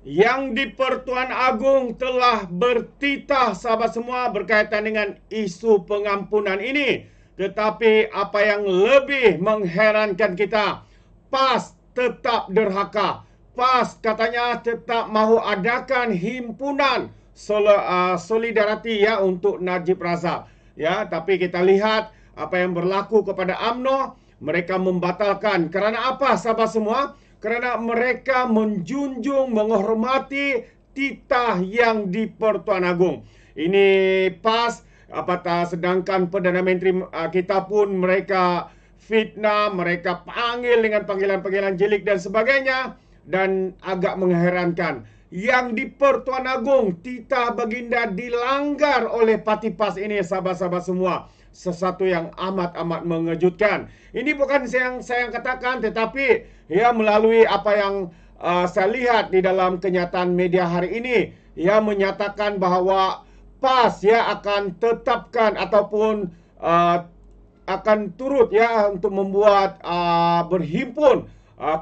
Yang di Pertuan Agong telah bertitah sahabat semua berkaitan dengan isu pengampunan ini. Tetapi apa yang lebih mengherankan kita, PAS tetap derhaka. PAS katanya tetap mahu adakan himpunan solidariti ya untuk Najib Razak. Ya, tapi kita lihat apa yang berlaku kepada UMNO, mereka membatalkan. Kerana apa sahabat semua? Kerana mereka menjunjung, menghormati titah yang di Pertuan Agong. Ini PAS, apatah sedangkan Perdana Menteri kita pun mereka fitnah, mereka panggil dengan panggilan-panggilan jelik dan sebagainya. Dan agak mengherankan, yang di Pertuan Agong titah baginda dilanggar oleh parti PAS ini sahabat-sahabat semua. Sesuatu yang amat-amat mengejutkan. Ini bukan yang saya katakan, tetapi ya melalui apa yang saya lihat di dalam kenyataan media hari ini, ya menyatakan bahawa PAS ya akan tetapkan ataupun akan turut ya untuk membuat berhimpun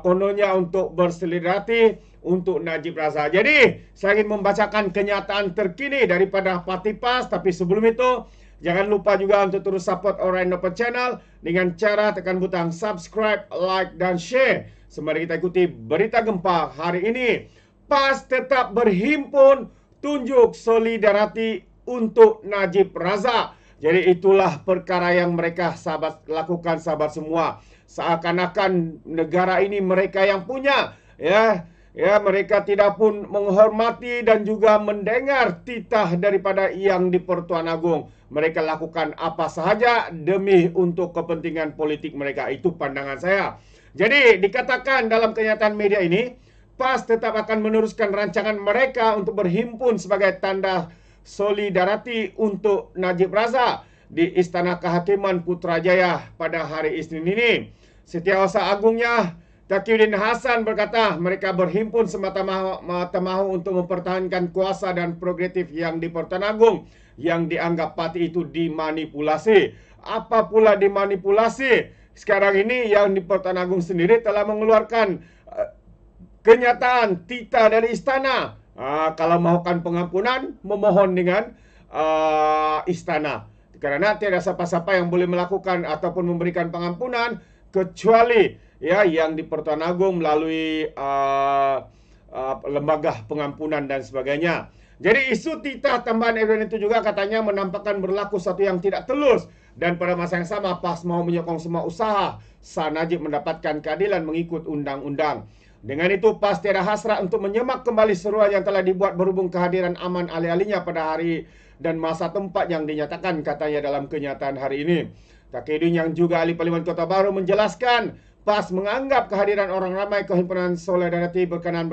kononnya untuk bersolidariti untuk Najib Razak. Jadi saya ingin membacakan kenyataan terkini daripada parti PAS, tapi sebelum itu jangan lupa juga untuk terus support Alright No Channel dengan cara tekan butang subscribe, like dan share. Sembari kita ikuti berita gempa hari ini. PAS tetap berhimpun tunjuk solidariti untuk Najib Razak. Jadi itulah perkara yang mereka lakukan sahabat semua. Seakan-akan negara ini mereka yang punya, ya mereka tidak pun menghormati dan juga mendengar titah daripada yang di Pertuan Agong. Mereka lakukan apa sahaja demi untuk kepentingan politik mereka. Itu pandangan saya. Jadi dikatakan dalam kenyataan media ini, PAS tetap akan meneruskan rancangan mereka untuk berhimpun sebagai tanda solidariti untuk Najib Razak di Istana Kehakiman Putrajaya pada hari Isnin ini. Setiausaha Agungnya Taqiyuddin Hasan berkata mereka berhimpun semata-mata mahu untuk mempertahankan kuasa dan progresif yang di Pertuan Agong yang dianggap parti itu dimanipulasi. Apa pula dimanipulasi? Sekarang ini yang di Pertuan Agong sendiri telah mengeluarkan kenyataan titah dari istana. Kalau mahukan pengampunan, memohon dengan istana. Kerana tiada siapa-siapa yang boleh melakukan ataupun memberikan pengampunan kecuali ya yang di Pertuan Agong melalui lembaga pengampunan dan sebagainya. Jadi isu titah tambahan evidence itu juga katanya menampakkan berlaku satu yang tidak telus. Dan pada masa yang sama PAS mahu menyokong semua usaha sah Najib mendapatkan keadilan mengikut undang-undang. Dengan itu PAS tiada hasrat untuk menyemak kembali seruan yang telah dibuat berhubung kehadiran aman alih-alihnya pada hari dan masa tempat yang dinyatakan katanya dalam kenyataan hari ini. Taqiyuddin yang juga ahli Parlimen Kota Baru menjelaskan PAS menganggap kehadiran orang ramai ke himpunan solidariti berkenaan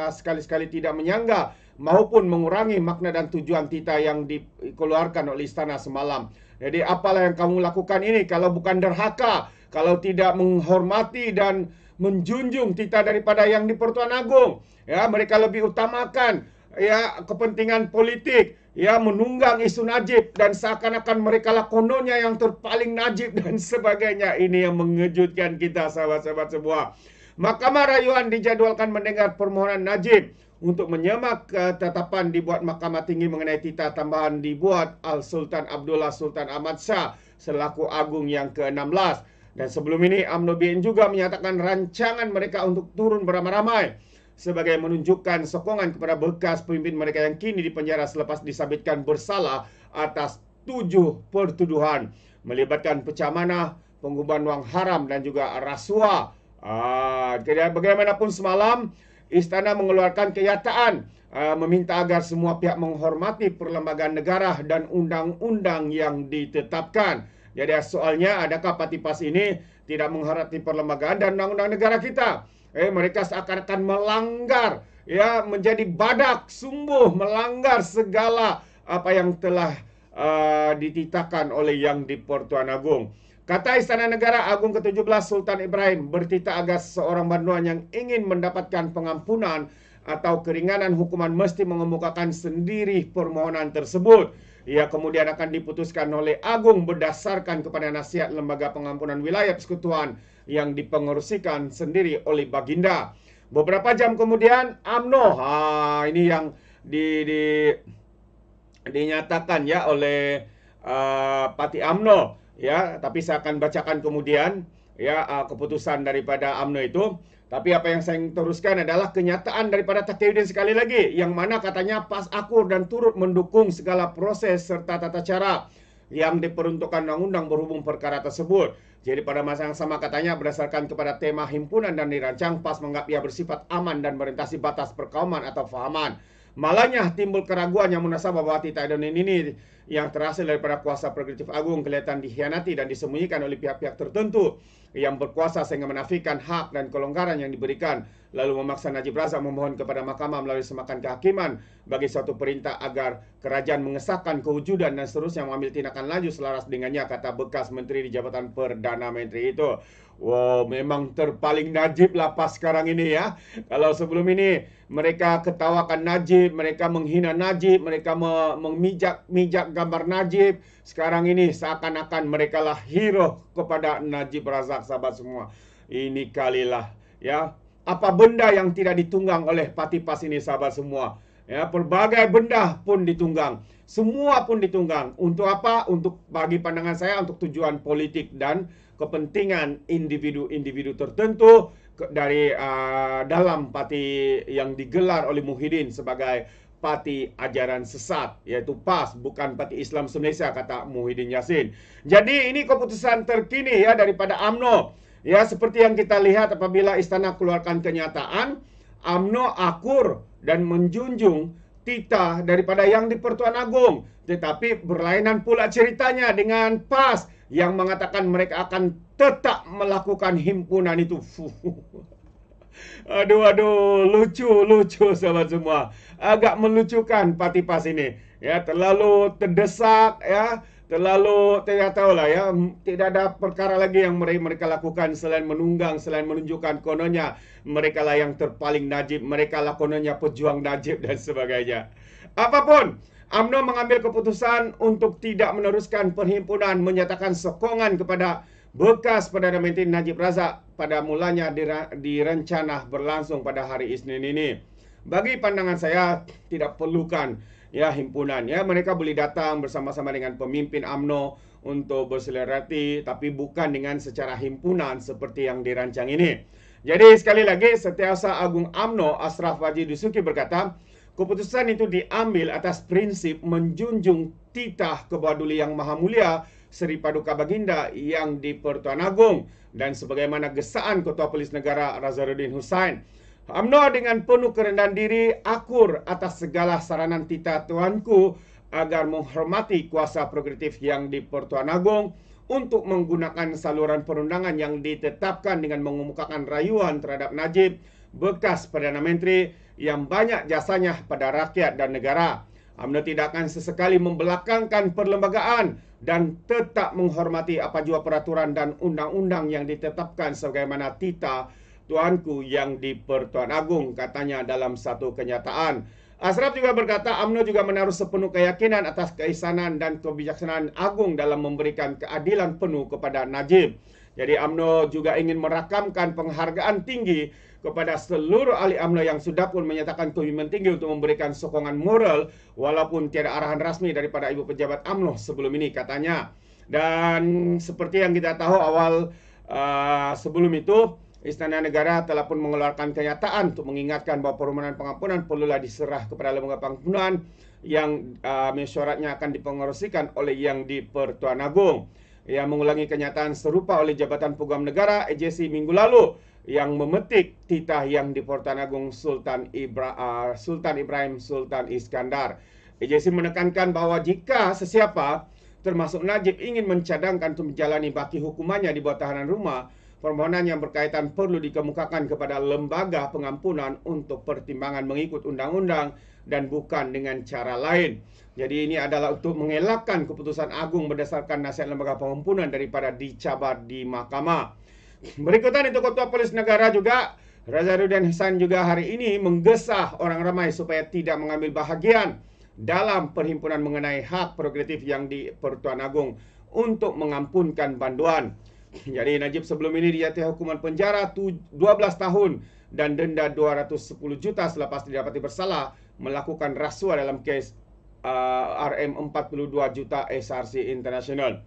sekali-sekali tidak menyangga maupun mengurangi makna dan tujuan titah yang dikeluarkan oleh istana semalam. Jadi apalah yang kamu lakukan ini kalau bukan derhaka, kalau tidak menghormati dan menjunjung titah daripada yang di Pertuan Agong. Ya, mereka lebih utamakan ya kepentingan politik, ya menunggang isu Najib dan seakan-akan mereka lah kononnya yang terpaling Najib dan sebagainya. Ini yang mengejutkan kita sahabat-sahabat semua. Mahkamah Rayuan dijadwalkan mendengar permohonan Najib untuk menyemak ketetapan dibuat Mahkamah Tinggi mengenai titah tambahan dibuat Al-Sultan Abdullah Sultan Ahmad Shah selaku Agung yang ke-16. Dan sebelum ini UMNO BN juga menyatakan rancangan mereka untuk turun beramai-ramai sebagai menunjukkan sokongan kepada bekas pemimpin mereka yang kini dipenjara selepas disabitkan bersalah atas 7 pertuduhan melibatkan pecah manah, pengubahan wang haram dan juga rasuah. Bagaimanapun semalam istana mengeluarkan kenyataan meminta agar semua pihak menghormati perlembagaan negara dan undang-undang yang ditetapkan. Jadi soalnya adakah parti PAS ini tidak menghormati perlembagaan dan undang-undang negara kita? Mereka seakan-akan melanggar, ya menjadi badak sungguh melanggar segala apa yang telah dititahkan oleh yang di Pertuan Agong. Kata Istana Negara Agung ke-17 Sultan Ibrahim bertitah agar seorang banduan yang ingin mendapatkan pengampunan atau keringanan hukuman mesti mengemukakan sendiri permohonan tersebut. Ia kemudian akan diputuskan oleh Agung berdasarkan kepada nasihat Lembaga Pengampunan Wilayah Persekutuan yang dipengerusikan sendiri oleh Baginda. Beberapa jam kemudian UMNO, ini yang dinyatakan ya oleh Parti UMNO ya, tapi saya akan bacakan kemudian ya keputusan daripada UMNO itu. Tapi apa yang saya teruskan adalah kenyataan daripada Taqiyuddin sekali lagi, yang mana katanya PAS akur dan turut mendukung segala proses serta tata cara yang diperuntukkan undang-undang berhubung perkara tersebut. Jadi pada masa yang sama katanya berdasarkan kepada tema himpunan dan dirancang, PAS menganggap ia bersifat aman dan merintasi batas perkauman atau fahaman. Malahnya timbul keraguan yang munasabah bahwa Tita Edonin ini yang terhasil daripada kuasa Eksekutif Agung kelihatan dikhianati dan disembunyikan oleh pihak-pihak tertentu yang berkuasa sehingga menafikan hak dan kelonggaran yang diberikan, lalu memaksa Najib Razak memohon kepada mahkamah melalui semakan kehakiman bagi suatu perintah agar kerajaan mengesahkan kewujudan dan seterusnya mengambil tindakan lanjut selaras dengannya, kata bekas menteri di Jabatan Perdana Menteri itu. Wow, memang terpaling Najib lah PAS sekarang ini ya. Kalau sebelum ini mereka ketawakan Najib, mereka menghina Najib, mereka memijak gambar Najib. Sekarang ini seakan-akan mereka lah hero kepada Najib Razak, sahabat semua. Ini kalilah ya, apa benda yang tidak ditunggang oleh parti PAS ini, sahabat semua. Ya, pelbagai benda pun ditunggang. Semua pun ditunggang. Untuk apa? Untuk, bagi pandangan saya, untuk tujuan politik dan kepentingan individu-individu tertentu dari dalam parti yang digelar oleh Muhyiddin sebagai parti ajaran sesat, yaitu PAS, bukan Parti Islam Indonesia, kata Muhyiddin Yassin. Jadi ini keputusan terkini ya daripada UMNO. Ya, seperti yang kita lihat apabila istana keluarkan kenyataan, UMNO akur dan menjunjung titah daripada yang di Pertuan Agong. Tetapi berlainan pula ceritanya dengan PAS yang mengatakan mereka akan tetap melakukan himpunan itu. Aduh, lucu sahabat semua. Agak melucukan parti PAS ini. Ya, terlalu terdesak ya. Terlalu, tidak tahu lah ya, tidak ada perkara lagi yang mereka lakukan selain menunggang, selain menunjukkan kononnya mereka lah yang terpaling Najib, mereka lah kononnya pejuang Najib dan sebagainya. Apapun, UMNO mengambil keputusan untuk tidak meneruskan perhimpunan, menyatakan sokongan kepada bekas Perdana Menteri Najib Razak pada mulanya direncana berlangsung pada hari Isnin ini. Bagi pandangan saya, tidak perlukan ya himpunan ya, mereka boleh datang bersama-sama dengan pemimpin UMNO untuk bersilaturahmi, tapi bukan dengan secara himpunan seperti yang dirancang ini. Jadi sekali lagi, Setiausaha Agung UMNO Ashraf Haji Dasuki berkata, keputusan itu diambil atas prinsip menjunjung titah Kebawah Yang Maha Mulia Seri Paduka Baginda yang di Pertuan Agong dan sebagaimana gesaan Ketua Polis Negara Nazarudin Husain. UMNO dengan penuh kerendahan diri akur atas segala saranan titah Tuanku agar menghormati kuasa prerogatif yang di Pertuan Agong untuk menggunakan saluran perundangan yang ditetapkan dengan mengemukakan rayuan terhadap Najib, bekas Perdana Menteri yang banyak jasanya pada rakyat dan negara. UMNO tidak akan sesekali membelakangkan perlembagaan dan tetap menghormati apa jua peraturan dan undang-undang yang ditetapkan sebagaimana titah Tuanku yang di Pertuan Agong, katanya dalam satu kenyataan. Ashraf juga berkata UMNO juga menaruh sepenuh keyakinan atas keisanan dan kebijaksanaan agung dalam memberikan keadilan penuh kepada Najib. Jadi UMNO juga ingin merakamkan penghargaan tinggi kepada seluruh ahli UMNO yang sudah pun menyatakan komitmen tinggi untuk memberikan sokongan moral walaupun tiada arahan rasmi daripada ibu pejabat UMNO sebelum ini, katanya. Dan seperti yang kita tahu awal sebelum itu, Istana Negara telah pun mengeluarkan kenyataan untuk mengingatkan bahawa permohonan pengampunan perlulah diserah kepada lembaga pengampunan yang mesyuaratnya akan dipengerusikan oleh yang di Pertuan Agong. Yang mengulangi kenyataan serupa oleh Jabatan Peguam Negara AJC minggu lalu yang memetik titah yang di Pertuan Agong Sultan Ibrahim Sultan Iskandar. AJC menekankan bahawa jika sesiapa termasuk Najib ingin mencadangkan untuk menjalani baki hukumannya di bawah tahanan rumah, permohonan yang berkaitan perlu dikemukakan kepada lembaga pengampunan untuk pertimbangan mengikut undang-undang dan bukan dengan cara lain. Jadi ini adalah untuk mengelakkan keputusan agung berdasarkan nasihat lembaga pengampunan daripada dicabar di mahkamah. Berikutan itu Ketua Polis Negara juga, Nazarudin Husain juga hari ini menggesah orang ramai supaya tidak mengambil bahagian dalam perhimpunan mengenai hak prerogatif yang di Pertuan Agong untuk mengampunkan banduan. Jadi Najib sebelum ini dijatuhi hukuman penjara 12 tahun dan denda 210 juta selepas didapati bersalah melakukan rasuah dalam kes RM42 juta SRC International.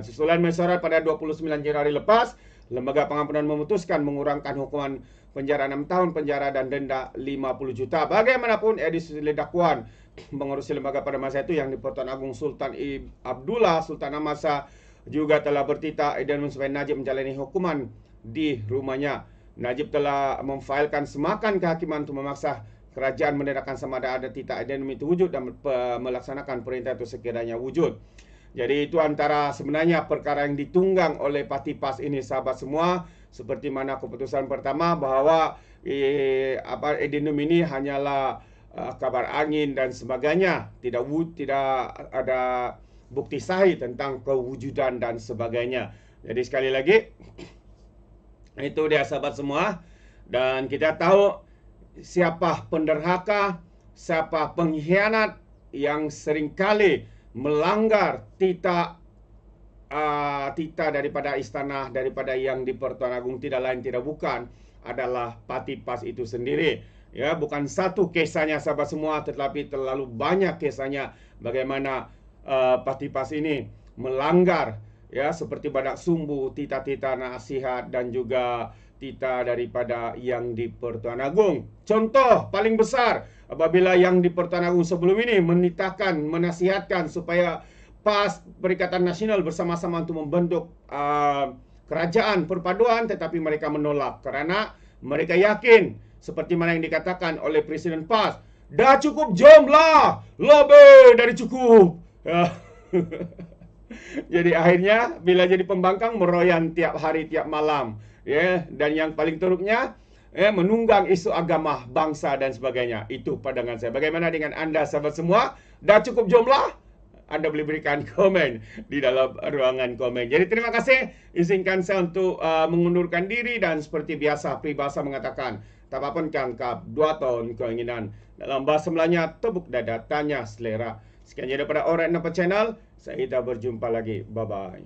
Susulan mesyuarat pada 29 Januari lepas, Lembaga Pengampunan memutuskan mengurangkan hukuman penjara 6 tahun penjara dan denda 50 juta. Bagaimanapun, Edi Susilo Dakwan, pengurusi lembaga pada masa itu yang di-Pertuan Agong Sultan Abdullah Sultan Amasa, juga telah bertitah dan supaya Najib menjalani hukuman di rumahnya. Najib telah memfailkan semakan kehakiman untuk memaksa kerajaan menedakkan sama ada titah identim itu wujud dan melaksanakan perintah itu sekiranya wujud. Jadi itu antara sebenarnya perkara yang ditunggang oleh Parti PAS ini, sahabat semua. Seperti mana keputusan pertama bahawa identim ini hanyalah kabar angin dan sebagainya. Tidak ada bukti sahih tentang kewujudan dan sebagainya. Jadi sekali lagi, itu dia sahabat semua. Dan kita tahu siapa penderhaka, siapa pengkhianat yang seringkali melanggar titah daripada istana, daripada yang di-Pertuan Agong, tidak lain tidak bukan adalah Parti PAS itu sendiri. Ya, bukan satu kisahnya sahabat semua, tetapi terlalu banyak kisahnya bagaimana Parti PAS ini melanggar, ya, seperti Badak Sumbu, titah-titah nasihat dan juga titah daripada yang di-Pertuan Agong. Contoh paling besar apabila yang di-Pertuan Agong sebelum ini menasihatkan supaya PAS Perikatan Nasional bersama-sama untuk membentuk kerajaan perpaduan, tetapi mereka menolak kerana mereka yakin seperti mana yang dikatakan oleh Presiden PAS, dah cukup jomlah, lebih dari cukup. Jadi akhirnya bila jadi pembangkang meroyan tiap hari tiap malam, ya, dan yang paling teruknya menunggang isu agama, bangsa dan sebagainya. Itu pandangan saya. Bagaimana dengan anda sahabat semua? Dah cukup jomlah? Anda boleh berikan komen di dalam ruangan komen. Jadi terima kasih. Izinkan saya untuk mengundurkan diri dan seperti biasa peribahasa mengatakan, tak apa pun kangkap 2 tahun keinginan. Dalam bahasa Melayunya, tepuk dada, tanya selera. Sekian jadi daripada Alright Nampak Channel. Saya kita berjumpa lagi. Bye-bye.